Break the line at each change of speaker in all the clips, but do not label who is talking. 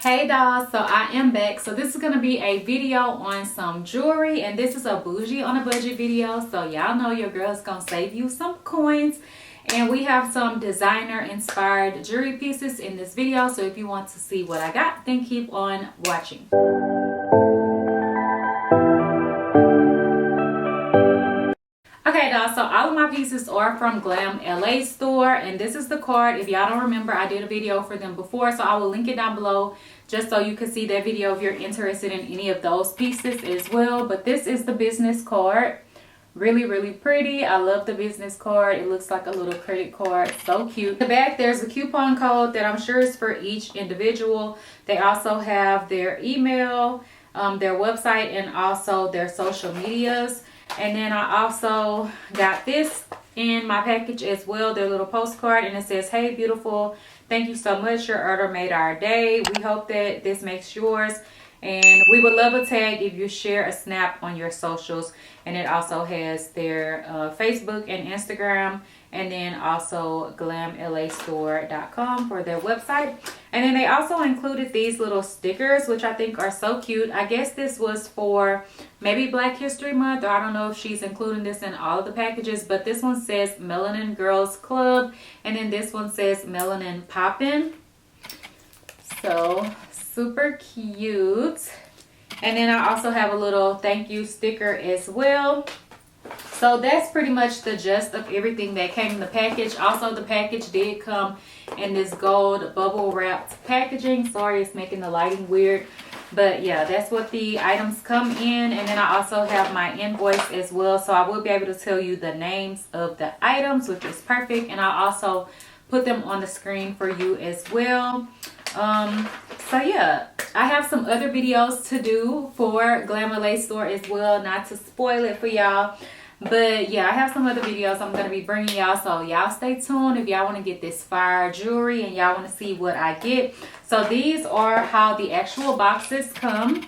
Hey dolls, so I am back. So this is going to be a video on some jewelry, and this is a bougie on a budget video. So y'all know your girl's going to save you some coins, and we have some designer inspired jewelry pieces in this video. So if you want to see what I got, then keep on watching. Okay dolls, so all of my pieces are from Glam LA store, and this is the card. If y'all don't remember, I did a video for them before, so I will link it down below just so you can see that video if you're interested in any of those pieces as well. But this is the business card. Really pretty. I love the business card. It looks like a little credit card. So cute. In the back there's a coupon code that I'm sure is for each individual. They also have their email, their website, and also their social medias. And then I also got this in my package as well, their little postcard, and it says, "Hey beautiful, thank you so much, your order made our day. We hope that this makes yours, and we would love a tag if you share a snap on your socials." And it also has their Facebook and Instagram, and then also glamlastore.com for their website. And then they also included these little stickers, which I think are so cute. I guess this was for maybe Black History Month, or I don't know if she's including this in all of the packages, but this one says Melanin Girls Club, and then this one says Melanin Poppin'. So super cute. And then I also have a little thank you sticker as well. So that's pretty much the gist of everything that came in the package. Also, the package did come in this gold bubble wrapped packaging. Sorry, it's making the lighting weird. But yeah, that's what the items come in. And then I also have my invoice as well. So I will be able to tell you the names of the items, which is perfect. And I'll also put them on the screen for you as well. So yeah, I have some other videos to do for Glam LA store as well, not to spoil it for y'all. But yeah, I have some other videos I'm going to be bringing y'all, so y'all stay tuned if y'all want to get this fire jewelry and y'all want to see what I get. So these are how the actual boxes come.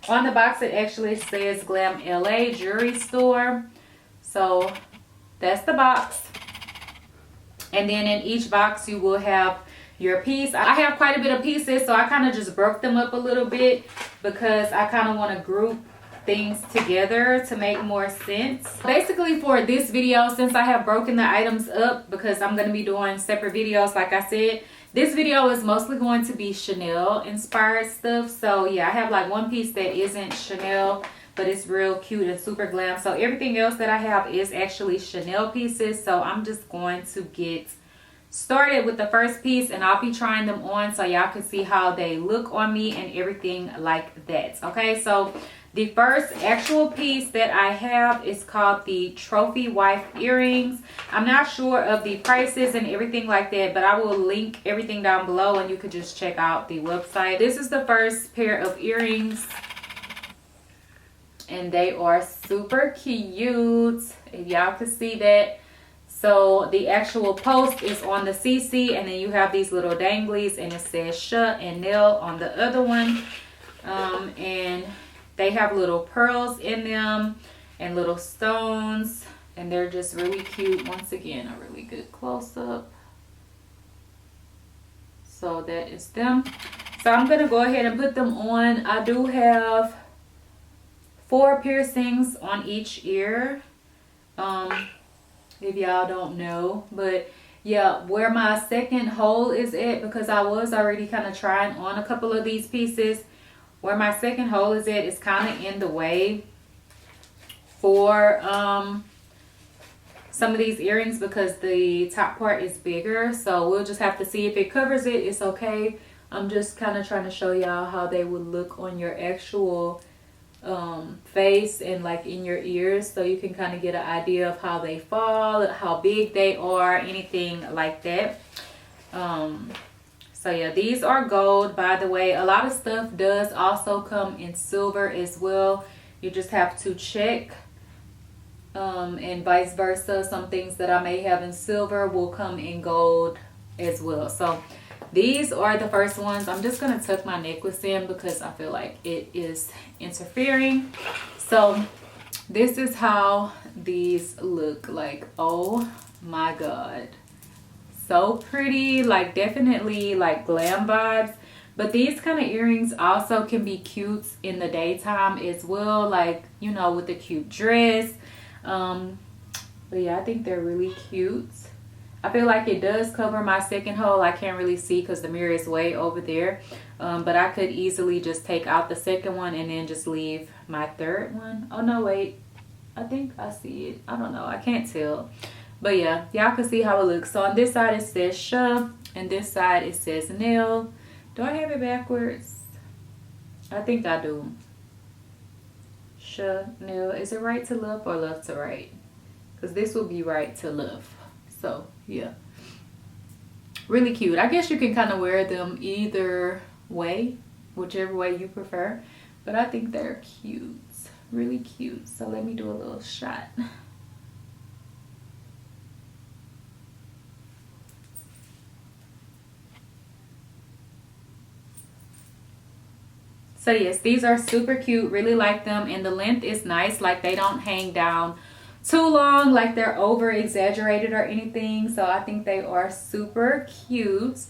On the box it actually says Glam LA Jewelry Store. So that's the box. And then in each box you will have your piece. I have quite a bit of pieces, so I kind of just broke them up a little bit because I kind of want to group things together to make more sense. Basically for this video, since I have broken the items up because I'm going to be doing separate videos like I said, this video is mostly going to be Chanel inspired stuff. So yeah, I have like one piece that isn't Chanel, but it's real cute and super glam. So everything else that I have is actually Chanel pieces. So I'm just going to get started with the first piece, and I'll be trying them on so y'all can see how they look on me and everything like that. Okay, so the first actual piece that I have is called the Trophy Wife Earrings. I'm not sure of the prices and everything like that, but I will link everything down below and you could just check out the website. This is the first pair of earrings, and they are super cute, if y'all can see that. So the actual post is on the CC, and then you have these little danglies, and it says Sha and Nell on the other one. And they have little pearls in them and little stones, and they're just really cute. Once again, a really good close-up. So that is them. So I'm going to go ahead and put them on. I do have 4 piercings on each ear. If y'all don't know, but yeah, where my second hole is at, because I was already kind of trying on a couple of these pieces, where my second hole is at is kind of in the way for some of these earrings because the top part is bigger. So we'll just have to see if it covers it. It's okay. I'm just kind of trying to show y'all how they would look on your actual face and like in your ears, so you can kind of get an idea of how they fall, how big they are, anything like that. So yeah, these are gold, by the way. A lot of stuff does also come in silver as well. You just have to check, and vice versa. Some things that I may have in silver will come in gold as well. So these are the first ones. I'm just going to tuck my necklace in because I feel like it is interfering. So this is how these look like. Oh my god, so pretty. Like definitely like glam vibes, But these kind of earrings also can be cute in the daytime as well, like, you know, with a cute dress. But yeah, I think they're really cute. I feel like it does cover my second hole. I can't really see because the mirror is way over there. But I could easily just take out the second one and then just leave my third one. Oh no, wait. I think I see it. I don't know. I can't tell. But yeah, y'all can see how it looks. So on this side it says Sha, and this side it says Nail. Do I have it backwards? I think I do. Sha, Nail. Is it right to left or left to right? Because this will be right to left. So yeah, really cute. I guess you can kind of wear them either way, whichever way you prefer, but I think they're cute, really cute. So let me do a little shot. So yes, these are super cute. Really like them, and the length is nice. Like they don't hang down too long, like they're over exaggerated or anything. So I think they are super cute,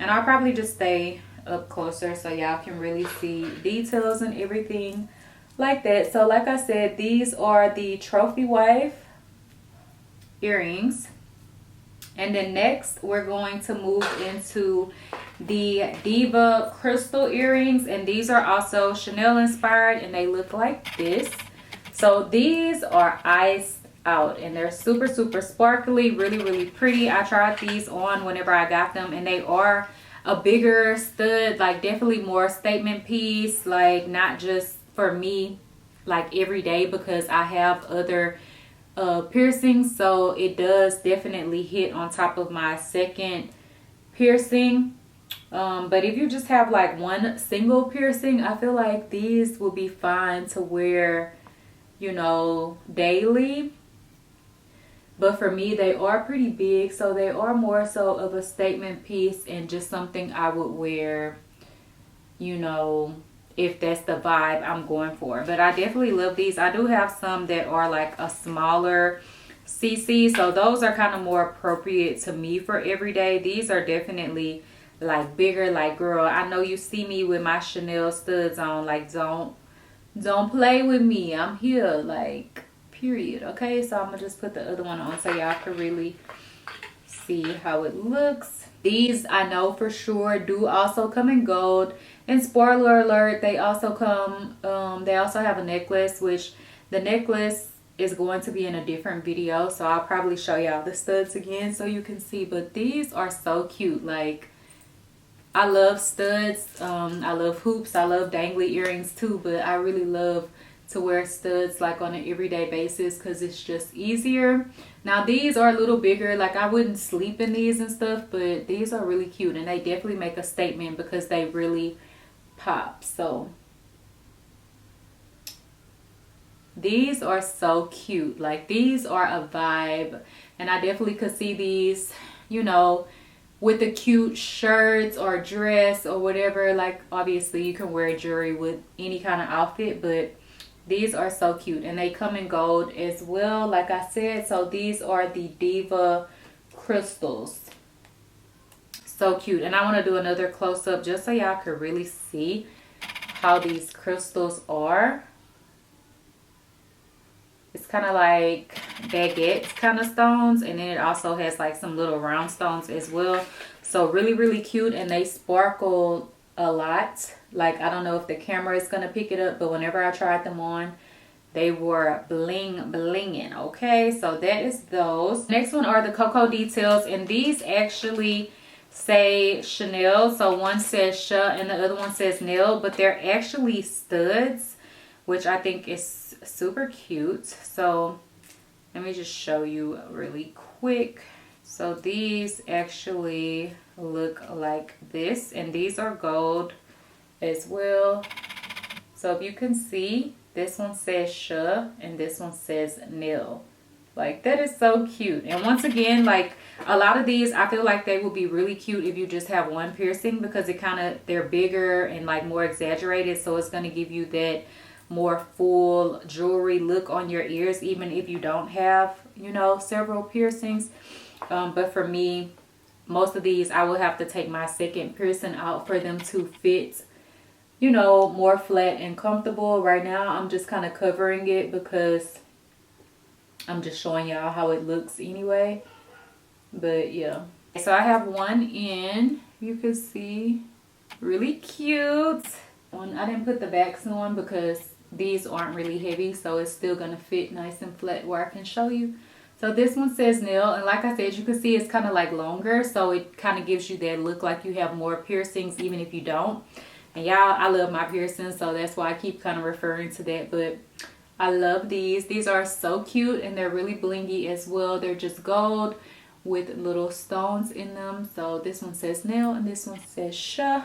and I'll probably just stay up closer so y'all can really see details and everything like that. So like I said, these are the trophy wife earrings, and then next we're going to move into the Diva crystal earrings, and these are also Chanel inspired, and they look like this. So these are iced out, and they're super sparkly, really pretty. I tried these on whenever I got them, and they are a bigger stud, like definitely more statement piece, like not just for me like every day, because I have other piercings. So it does definitely hit on top of my second piercing. But if you just have like one single piercing, I feel like these will be fine to wear, you know, daily. But for me, they are pretty big, so they are more so of a statement piece and just something I would wear, you know, if that's the vibe I'm going for. But I definitely love these. I do have some that are like a smaller CC, so those are kind of more appropriate to me for everyday. These are definitely like bigger, like, girl, I know you see me with my Chanel studs on, like, don't play with me, I'm here, like, period. Okay, so I'm gonna just put the other one on so y'all can really see how it looks. These I know for sure do also come in gold, and spoiler alert, they also come they also have a necklace, which the necklace is going to be in a different video, so I'll probably show y'all the studs again so you can see. But these are so cute. Like, I love studs, I love hoops, I love dangly earrings too, but I really love to wear studs like on an everyday basis because it's just easier. Now these are a little bigger, like I wouldn't sleep in these and stuff, but these are really cute, and they definitely make a statement because they really pop. So these are so cute. Like, these are a vibe, and I definitely could see these, you know, with a cute shirt or dress or whatever. Like, obviously you can wear jewelry with any kind of outfit, but these are so cute, and they come in gold as well, like I said. So these are the Diva crystals. So cute. And I want to do another close-up just so y'all can really see how these crystals are. It's kind of like baguette kind of stones, and then it also has like some little round stones as well. So really cute, and they sparkle a lot. Like, I don't know if the camera is gonna pick it up, but whenever I tried them on, they were blinging. Okay, so that is those. Next one are the Coco details, and these actually say Chanel. So one says Sha and the other one says Nail, but they're actually studs, which I think is super cute. So let me just show you really quick. So these actually look like this, and these are gold as well. So if you can see, this one says Sha and this one says Nail. Like, that is so cute. And once again, like, a lot of these, I feel like they will be really cute if you just have one piercing, because it kind of, they're bigger and like more exaggerated, so it's going to give you that more full jewelry look on your ears, even if you don't have, you know, several piercings. But for me, most of these I will have to take my second piercing out for them to fit, you know, more flat and comfortable. Right now I'm just kind of covering it because I'm just showing y'all how it looks anyway. But yeah, so I have one in, you can see, really cute one. I didn't put the backs on because these aren't really heavy, so it's still gonna fit nice and flat where I can show you. So this one says nail, and like I said, you can see it's kind of like longer, so it kind of gives you that look like you have more piercings even if you don't. And y'all, I love my piercings, so that's why I keep kind of referring to that. But I love these. These are so cute, and they're really blingy as well. They're just gold with little stones in them. So this one says nail, and this one says Sha.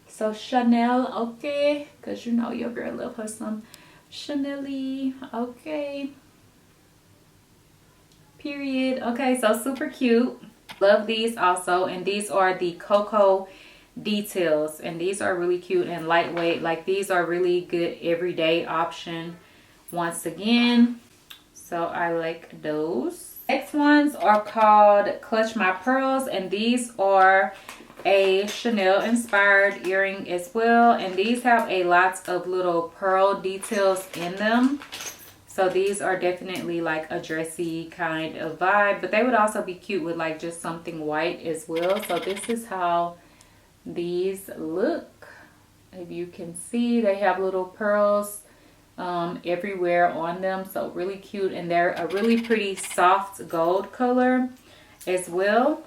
So Chanel, okay, because you know your girl love her some Chanel-y, okay. Period. Okay, so super cute. Love these also, and these are the Coco details, and these are really cute and lightweight. Like, these are really good everyday option once again, so I like those. Next ones are called Clutch My Pearls, and these are a Chanel inspired earring as well, and these have a lot of little pearl details in them. So these are definitely like a dressy kind of vibe, but they would also be cute with like just something white as well. So this is how these look. If you can see, they have little pearls everywhere on them, so really cute, and they're a really pretty soft gold color as well.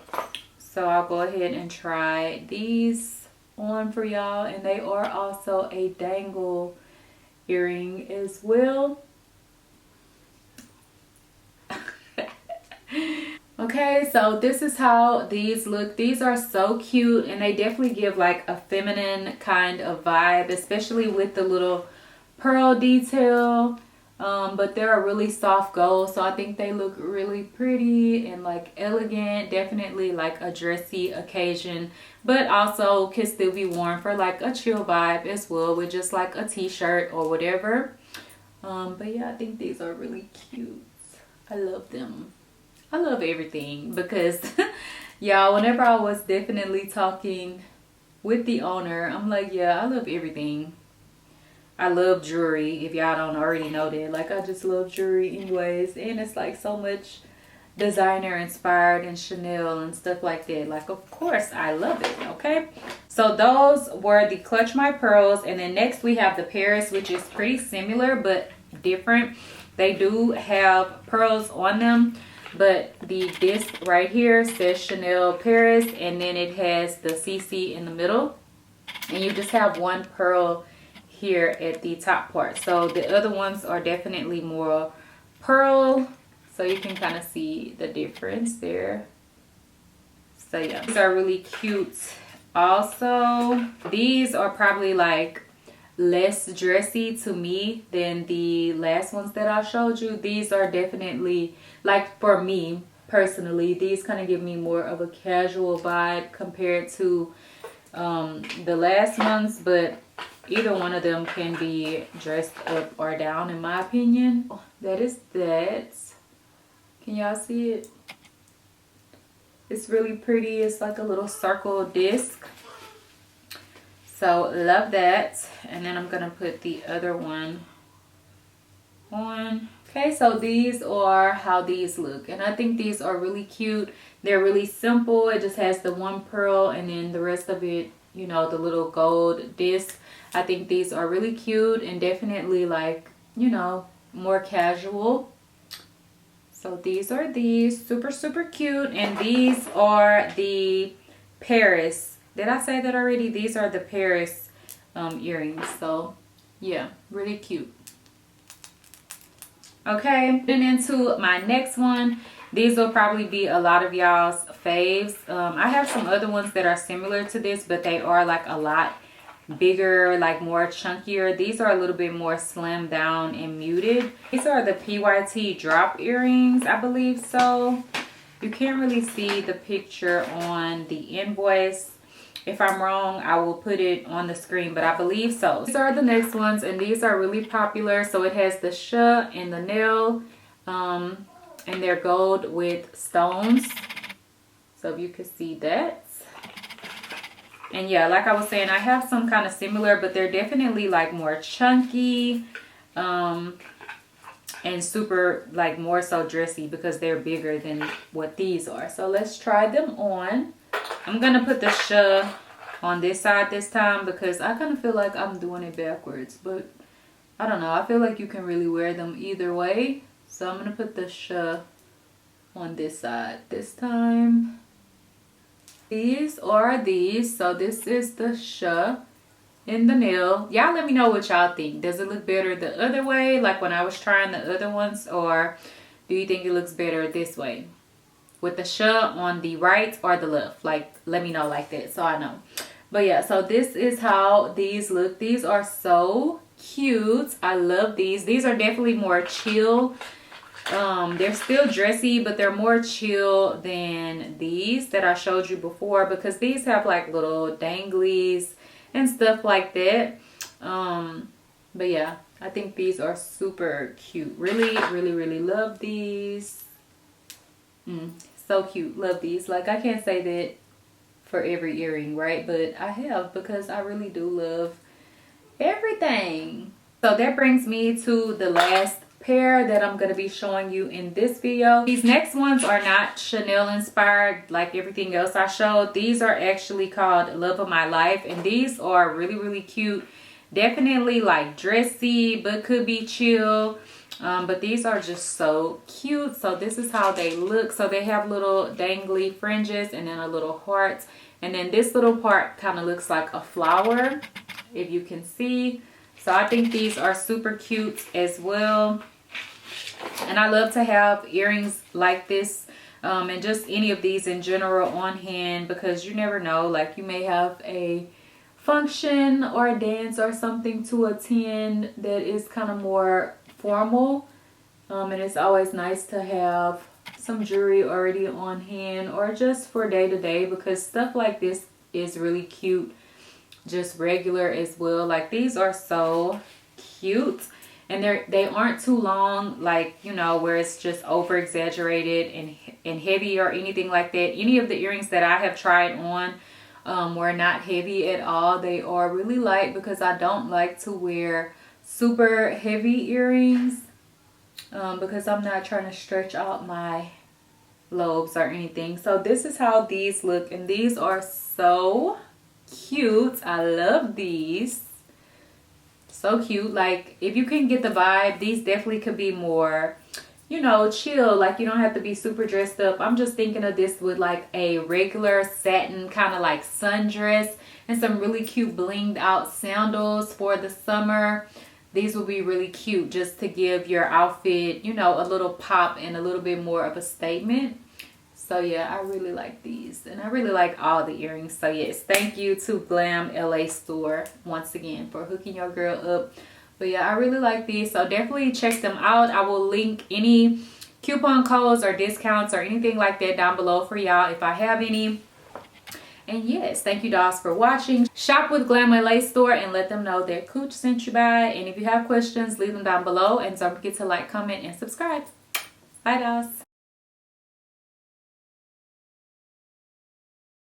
So I'll go ahead and try these on for y'all, and they are also a dangle earring as well. Okay, so this is how these look. These are so cute, and they definitely give like a feminine kind of vibe, especially with the little pearl detail. But they're a really soft gold, so I think they look really pretty and like elegant. Definitely like a dressy occasion, but also can still be worn for like a chill vibe as well with just like a t-shirt or whatever. But yeah, I think these are really cute. I love them. I love everything because y'all, whenever I was definitely talking with the owner, I'm like, yeah, I love everything. I love jewelry, if y'all don't already know that. Like, I just love jewelry anyways, and it's like so much designer inspired and Chanel and stuff like that. Like, of course I love it. Okay, so those were the Clutch My Pearls, and then next we have the Paris, which is pretty similar but different. They do have pearls on them, but the disc right here says Chanel Paris, and then it has the CC in the middle, and you just have one pearl here at the top part. So the other ones are definitely more pearl, so you can kind of see the difference there. So yeah, these are really cute also. These are probably like less dressy to me than the last ones that I showed you. These are definitely, like, for me personally, these kind of give me more of a casual vibe compared to the last ones, but either one of them can be dressed up or down in my opinion. That is that. Can y'all see it? It's really pretty. It's like a little circle disc. So love that. And then I'm gonna put the other one on. Okay, so these are how these look, and I think these are really cute. They're really simple. It just has the one pearl and then the rest of it, you know, the little gold disc. I think these are really cute and definitely, like, you know, more casual. So these are these, super super cute. And these are the Paris. Did I say that already? These are the Paris earrings. So yeah, really cute. Okay, then into my next one. These will probably be a lot of y'all's faves. I have some other ones that are similar to this, but they are like a lot bigger, like more chunkier. These are a little bit more slimmed down and muted. These are the PYT drop earrings, I believe so. You can't really see the picture on the invoice. If I'm wrong, I will put it on the screen, but I believe so. These are the next ones, and these are really popular. So it has the sh and the nail, and they're gold with stones. So if you can see that. And yeah, like I was saying, I have some kind of similar, but they're definitely like more chunky and super like more so dressy because they're bigger than what these are. So let's try them on. I'm gonna put the X on this side this time because I kind of feel like I'm doing it backwards, but I don't know. I feel like you can really wear them either way. So I'm gonna put the X on this side this time. These are these. So this is the X in the nail. Y'all let me know what y'all think. Does it look better the other way, like when I was trying the other ones, or do you think it looks better this way with the X on the right or the left? Like, let me know like that so I know. But yeah, so this is how these look. These are so cute. I love these. These are definitely more chill. They're still dressy, but they're more chill than these that I showed you before, because these have like little danglies and stuff like that. But yeah, I think these are super cute. Really love these. So cute. Love these. Like, I can't say that for every earring, right? But I have, because I really do love everything. So that brings me to the last pair that I'm going to be showing you in this video. These next ones are not Chanel inspired like everything else I showed. These are actually called Love of My Life, and these are really cute. Definitely like dressy, but could be chill. But these are just so cute. So this is how they look. So they have little dangly fringes and then a little heart, and then this little part kind of looks like a flower, if you can see. So I think these are super cute as well. And I love to have earrings like this, and just any of these in general on hand, because you never know, like you may have a function or a dance or something to attend that is kind of more formal, and it's always nice to have some jewelry already on hand, or just for day to day, because stuff like this is really cute just regular as well. Like, these are so cute, and they aren't too long, like, you know, where it's just over exaggerated and heavy or anything like that. Any of the earrings that I have tried on were not heavy at all. They are really light, because I don't like to wear super heavy earrings, because I'm not trying to stretch out my lobes or anything. So this is how these look, and these are so cute. I love these. So cute. Like, if you can get the vibe, these definitely could be more, you know, chill. Like, you don't have to be super dressed up. I'm just thinking of this with like a regular satin kind of like sundress and some really cute blinged out sandals for the summer. These will be really cute just to give your outfit, you know, a little pop and a little bit more of a statement. So yeah, I really like these, and I really like all the earrings. So yes, thank you to Glam LA store once again for hooking your girl up. But yeah, I really like these, so definitely check them out. I will link any coupon codes or discounts or anything like that down below for y'all if I have any. And yes, thank you dolls for watching. Shop with Glam LA store and let them know that Kooch sent you by. And if you have questions, leave them down below, and don't forget to like, comment, and subscribe. Bye dolls.